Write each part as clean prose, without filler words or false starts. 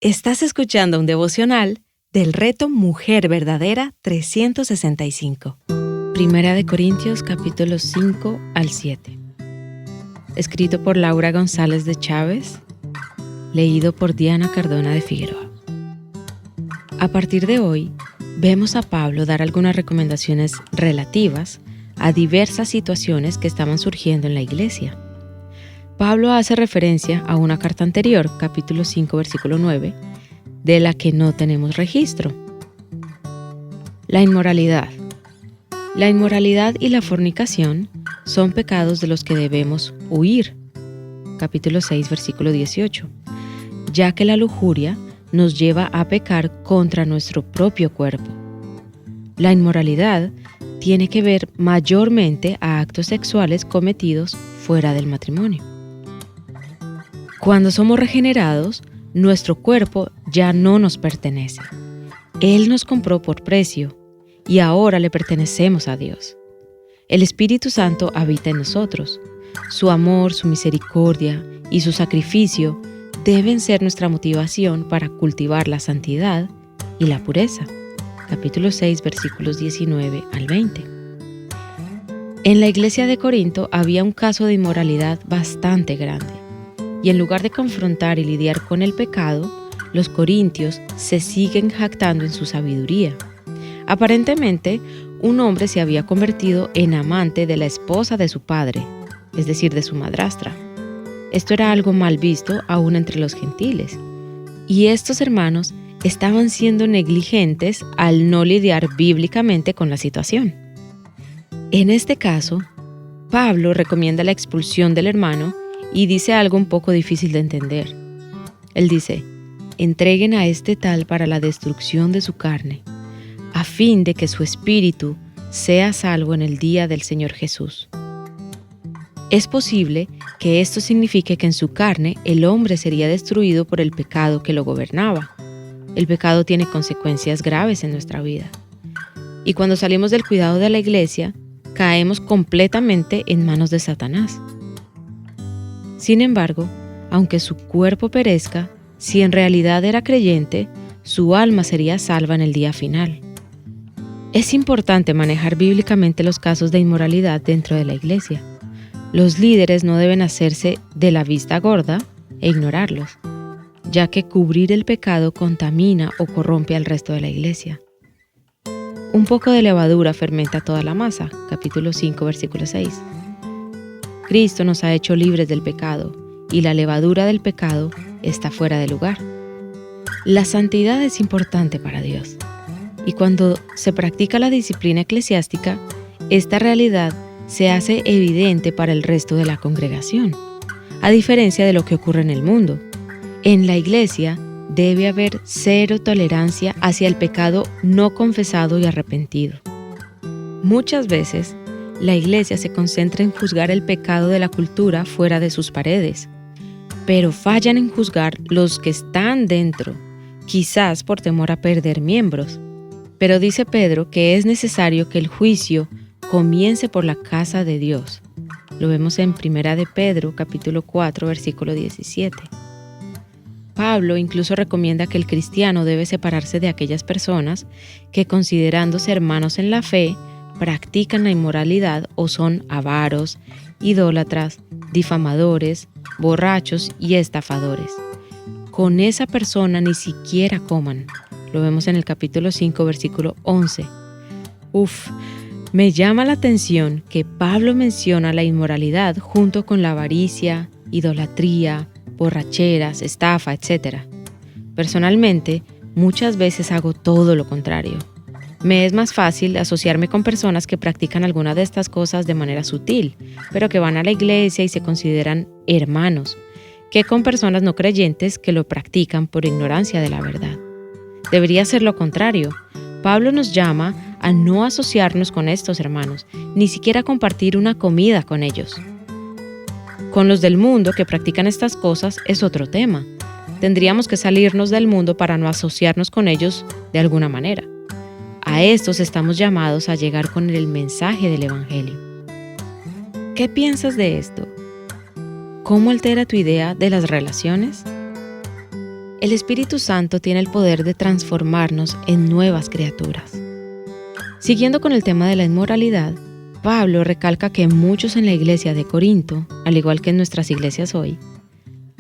Estás escuchando un devocional del reto Mujer Verdadera 365. Primera de Corintios capítulos 5 al 7. Escrito por Laura González de Chávez, leído por Diana Cardona de Figueroa. A partir de hoy, vemos a Pablo dar algunas recomendaciones relativas a diversas situaciones que estaban surgiendo en la iglesia. Pablo hace referencia a una carta anterior, capítulo 5, versículo 9, de la que no tenemos registro. La inmoralidad. La inmoralidad y la fornicación son pecados de los que debemos huir. Capítulo 6, versículo 18. Ya que la lujuria nos lleva a pecar contra nuestro propio cuerpo. La inmoralidad tiene que ver mayormente a actos sexuales cometidos fuera del matrimonio. Cuando somos regenerados, nuestro cuerpo ya no nos pertenece. Él nos compró por precio y ahora le pertenecemos a Dios. El Espíritu Santo habita en nosotros. Su amor, su misericordia y su sacrificio deben ser nuestra motivación para cultivar la santidad y la pureza. Capítulo 6, versículos 19 al 20. En la iglesia de Corinto había un caso de inmoralidad bastante grande. Y en lugar de confrontar y lidiar con el pecado, los corintios se siguen jactando en su sabiduría. Aparentemente, un hombre se había convertido en amante de la esposa de su padre, es decir, de su madrastra. Esto era algo mal visto aún entre los gentiles. Y estos hermanos estaban siendo negligentes al no lidiar bíblicamente con la situación. En este caso, Pablo recomienda la expulsión del hermano y dice algo un poco difícil de entender. Él dice: entreguen a este tal para la destrucción de su carne, a fin de que su espíritu sea salvo en el día del Señor Jesús. Es posible que esto signifique que en su carne el hombre sería destruido por el pecado que lo gobernaba. El pecado tiene consecuencias graves en nuestra vida. Y cuando salimos del cuidado de la iglesia, caemos completamente en manos de Satanás. Sin embargo, aunque su cuerpo perezca, si en realidad era creyente, su alma sería salva en el día final. Es importante manejar bíblicamente los casos de inmoralidad dentro de la iglesia. Los líderes no deben hacerse de la vista gorda e ignorarlos, ya que cubrir el pecado contamina o corrompe al resto de la iglesia. Un poco de levadura fermenta toda la masa, capítulo 5, versículo 6. Cristo nos ha hecho libres del pecado, y la levadura del pecado está fuera de lugar. La santidad es importante para Dios, y cuando se practica la disciplina eclesiástica, esta realidad se hace evidente para el resto de la congregación, a diferencia de lo que ocurre en el mundo. En la iglesia debe haber cero tolerancia hacia el pecado no confesado y arrepentido. Muchas veces, la iglesia se concentra en juzgar el pecado de la cultura fuera de sus paredes, pero fallan en juzgar los que están dentro, quizás por temor a perder miembros. Pero dice Pedro que es necesario que el juicio comience por la casa de Dios. Lo vemos en Primera de Pedro, capítulo 4, versículo 17. Pablo incluso recomienda que el cristiano debe separarse de aquellas personas que, considerándose hermanos en la fe, practican la inmoralidad o son avaros, idólatras, difamadores, borrachos y estafadores. Con esa persona ni siquiera coman. Lo vemos en el capítulo 5, versículo 11. Me llama la atención que Pablo menciona la inmoralidad junto con la avaricia, idolatría, borracheras, estafa, etc. Personalmente, muchas veces hago todo lo contrario. Me es más fácil asociarme con personas que practican alguna de estas cosas de manera sutil, pero que van a la iglesia y se consideran hermanos, que con personas no creyentes que lo practican por ignorancia de la verdad. Debería ser lo contrario. Pablo nos llama a no asociarnos con estos hermanos, ni siquiera compartir una comida con ellos. Con los del mundo que practican estas cosas es otro tema. Tendríamos que salirnos del mundo para no asociarnos con ellos de alguna manera. A estos estamos llamados a llegar con el mensaje del Evangelio. ¿Qué piensas de esto? ¿Cómo altera tu idea de las relaciones? El Espíritu Santo tiene el poder de transformarnos en nuevas criaturas. Siguiendo con el tema de la inmoralidad, Pablo recalca que muchos en la iglesia de Corinto, al igual que en nuestras iglesias hoy,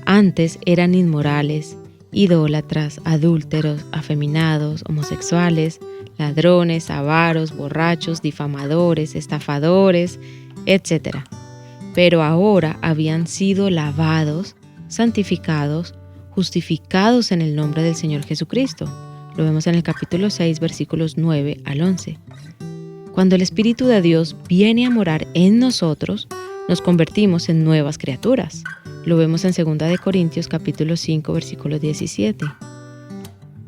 antes eran inmorales, idólatras, adúlteros, afeminados, homosexuales, ladrones, avaros, borrachos, difamadores, estafadores, etc. Pero ahora habían sido lavados, santificados, justificados en el nombre del Señor Jesucristo. Lo vemos en el capítulo 6, versículos 9 al 11. Cuando el Espíritu de Dios viene a morar en nosotros, nos convertimos en nuevas criaturas. Lo vemos en 2 Corintios capítulo 5, versículo 17.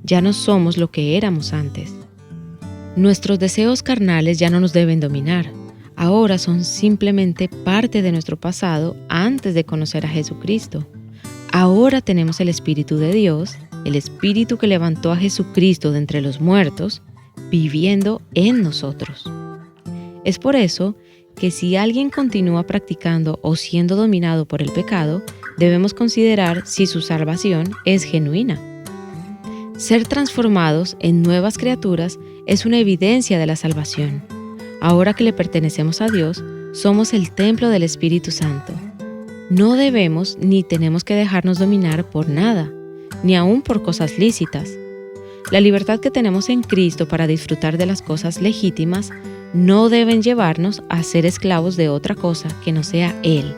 Ya no somos lo que éramos antes. Nuestros deseos carnales ya no nos deben dominar. Ahora son simplemente parte de nuestro pasado antes de conocer a Jesucristo. Ahora tenemos el Espíritu de Dios, el Espíritu que levantó a Jesucristo de entre los muertos, viviendo en nosotros. Es por eso que si alguien continúa practicando o siendo dominado por el pecado, debemos considerar si su salvación es genuina. Ser transformados en nuevas criaturas es una evidencia de la salvación. Ahora que le pertenecemos a Dios, somos el templo del Espíritu Santo. No debemos ni tenemos que dejarnos dominar por nada, ni aún por cosas lícitas. La libertad que tenemos en Cristo para disfrutar de las cosas legítimas no deben llevarnos a ser esclavos de otra cosa que no sea Él.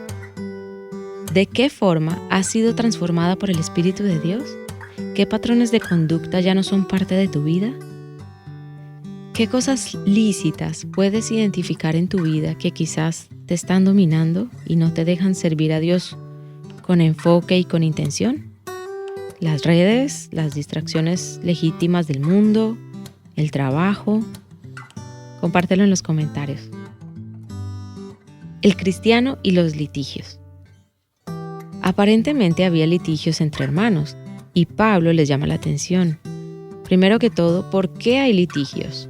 ¿De qué forma has sido transformada por el Espíritu de Dios? ¿Qué patrones de conducta ya no son parte de tu vida? ¿Qué cosas lícitas puedes identificar en tu vida que quizás te están dominando y no te dejan servir a Dios con enfoque y con intención? Las redes, las distracciones legítimas del mundo, el trabajo. Compártelo en los comentarios. El cristiano y los litigios. Aparentemente había litigios entre hermanos y Pablo les llama la atención. Primero que todo, ¿por qué hay litigios?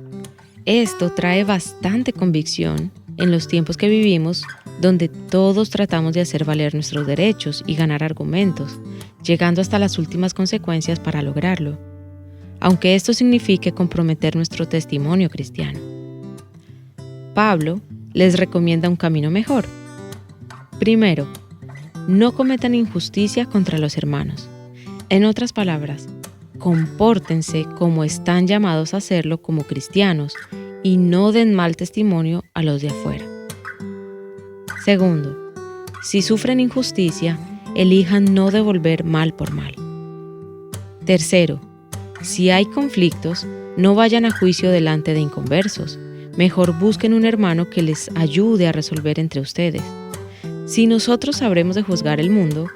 Esto trae bastante convicción en los tiempos que vivimos, donde todos tratamos de hacer valer nuestros derechos y ganar argumentos, llegando hasta las últimas consecuencias para lograrlo, aunque esto signifique comprometer nuestro testimonio cristiano. Pablo les recomienda un camino mejor. Primero, no cometan injusticia contra los hermanos. En otras palabras, compórtense como están llamados a hacerlo como cristianos y no den mal testimonio a los de afuera. Segundo, si sufren injusticia, elijan no devolver mal por mal. Tercero, si hay conflictos, no vayan a juicio delante de inconversos. Mejor busquen un hermano que les ayude a resolver entre ustedes. Si nosotros sabremos de juzgar el mundo,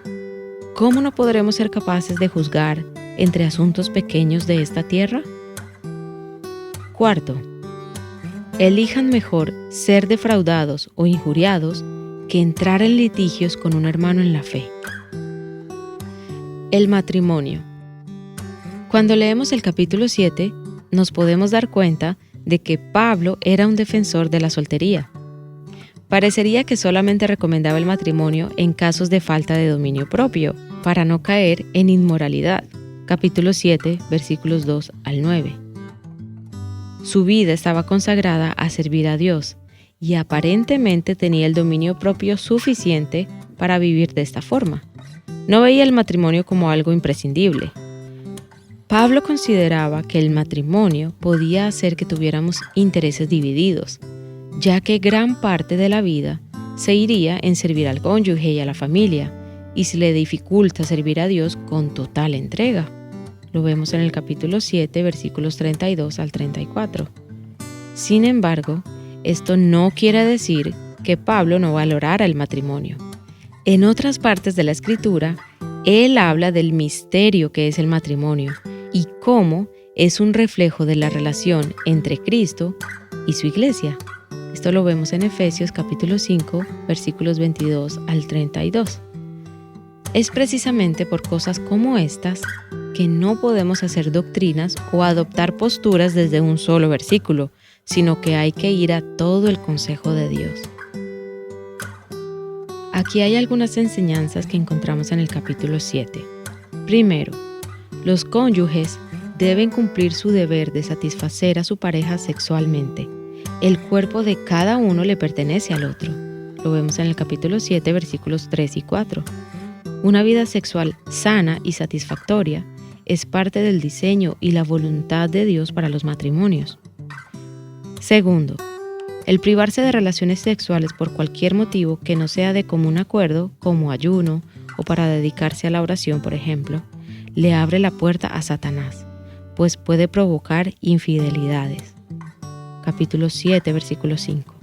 ¿cómo no podremos ser capaces de juzgar entre asuntos pequeños de esta tierra? Cuarto, elijan mejor ser defraudados o injuriados que entrar en litigios con un hermano en la fe. El matrimonio. Cuando leemos el capítulo 7, nos podemos dar cuenta de que Pablo era un defensor de la soltería. Parecería que solamente recomendaba el matrimonio en casos de falta de dominio propio, para no caer en inmoralidad. Capítulo 7, versículos 2 al 9. Su vida estaba consagrada a servir a Dios y aparentemente tenía el dominio propio suficiente para vivir de esta forma. No veía el matrimonio como algo imprescindible. Pablo consideraba que el matrimonio podía hacer que tuviéramos intereses divididos, ya que gran parte de la vida se iría en servir al cónyuge y a la familia, y se le dificulta servir a Dios con total entrega. Lo vemos en el capítulo 7, versículos 32 al 34. Sin embargo, esto no quiere decir que Pablo no valorara el matrimonio. En otras partes de la Escritura, él habla del misterio que es el matrimonio y cómo es un reflejo de la relación entre Cristo y su iglesia. Esto lo vemos en Efesios capítulo 5, versículos 22 al 32. Es precisamente por cosas como estas que no podemos hacer doctrinas o adoptar posturas desde un solo versículo, sino que hay que ir a todo el consejo de Dios. Aquí hay algunas enseñanzas que encontramos en el capítulo 7. Primero, Los cónyuges deben cumplir su deber de satisfacer a su pareja sexualmente. El cuerpo de cada uno le pertenece al otro. Lo vemos en el capítulo 7, versículos 3 y 4. Una vida sexual sana y satisfactoria es parte del diseño y la voluntad de Dios para los matrimonios. Segundo, el privarse de relaciones sexuales por cualquier motivo que no sea de común acuerdo, como ayuno o para dedicarse a la oración, por ejemplo, le abre la puerta a Satanás, pues puede provocar infidelidades. Capítulo 7, versículo 5.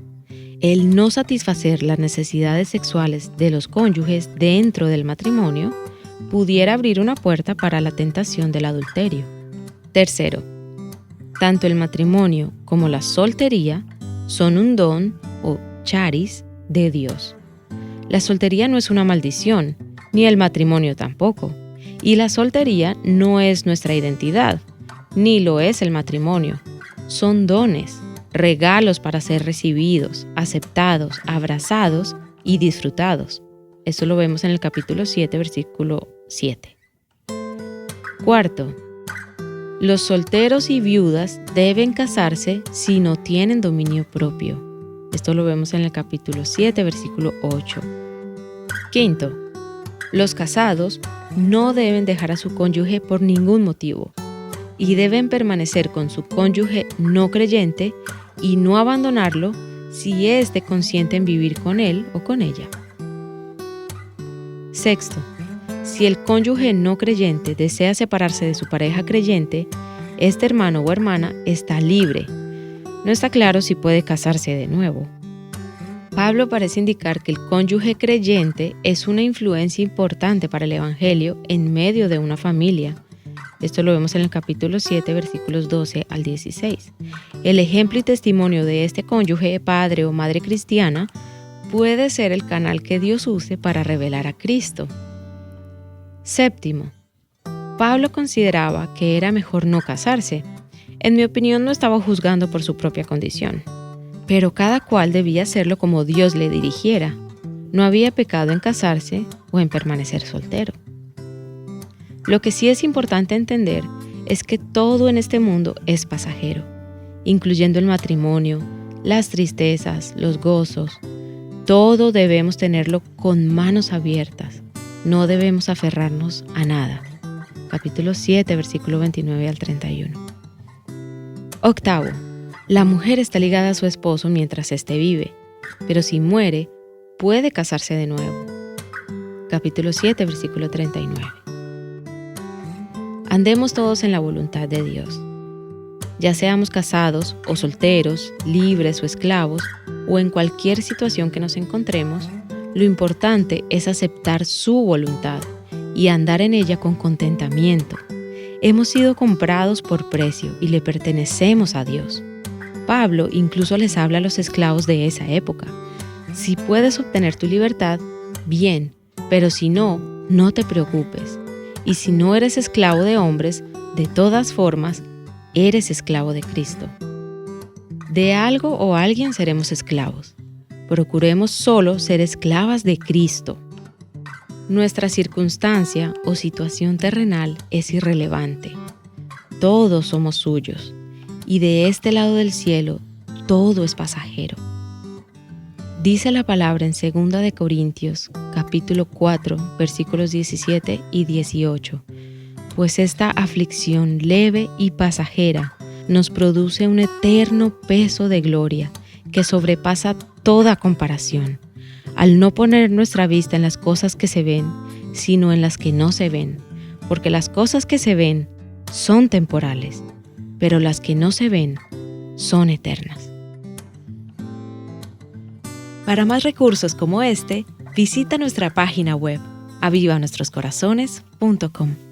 El no satisfacer las necesidades sexuales de los cónyuges dentro del matrimonio pudiera abrir una puerta para la tentación del adulterio. Tercero, tanto el matrimonio como la soltería son un don o charis de Dios. La soltería no es una maldición, ni el matrimonio tampoco. Y la soltería no es nuestra identidad, ni lo es el matrimonio. Son dones, regalos para ser recibidos, aceptados, abrazados y disfrutados. Esto lo vemos en el capítulo 7, versículo 7. Cuarto, los solteros y viudas deben casarse si no tienen dominio propio. Esto lo vemos en el capítulo 7, versículo 8. Quinto, los casados no deben dejar a su cónyuge por ningún motivo y deben permanecer con su cónyuge no creyente y no abandonarlo si éste consiente en vivir con él o con ella. Sexto, si el cónyuge no creyente desea separarse de su pareja creyente, este hermano o hermana está libre. No está claro si puede casarse de nuevo. Pablo parece indicar que el cónyuge creyente es una influencia importante para el evangelio en medio de una familia. Esto lo vemos en el capítulo 7, versículos 12 al 16. El ejemplo y testimonio de este cónyuge, padre o madre cristiana, puede ser el canal que Dios use para revelar a Cristo. Séptimo, Pablo consideraba que era mejor no casarse. En mi opinión, no estaba juzgando por su propia condición, pero cada cual debía hacerlo como Dios le dirigiera. No había pecado en casarse o en permanecer soltero. Lo que sí es importante entender es que todo en este mundo es pasajero, incluyendo el matrimonio, las tristezas, los gozos. Todo debemos tenerlo con manos abiertas. No debemos aferrarnos a nada. Capítulo 7, versículo 29 al 31. Octavo, la mujer está ligada a su esposo mientras éste vive, pero si muere, puede casarse de nuevo. Capítulo 7, versículo 39. Andemos todos en la voluntad de Dios. Ya seamos casados o solteros, libres o esclavos, o en cualquier situación que nos encontremos, lo importante es aceptar su voluntad y andar en ella con contentamiento. Hemos sido comprados por precio y le pertenecemos a Dios. Pablo incluso les habla a los esclavos de esa época. Si puedes obtener tu libertad, bien, pero si no, no te preocupes. Y si no eres esclavo de hombres, de todas formas, eres esclavo de Cristo. De algo o alguien seremos esclavos. Procuremos solo ser esclavas de Cristo. Nuestra circunstancia o situación terrenal es irrelevante. Todos somos suyos, y de este lado del cielo todo es pasajero. Dice la palabra en 2 de Corintios, capítulo 4, versículos 17 y 18. Pues esta aflicción leve y pasajera nos produce un eterno peso de gloria que sobrepasa toda comparación, al no poner nuestra vista en las cosas que se ven, sino en las que no se ven, porque las cosas que se ven son temporales, pero las que no se ven son eternas. Para más recursos como este, visita nuestra página web avivanuestroscorazones.com.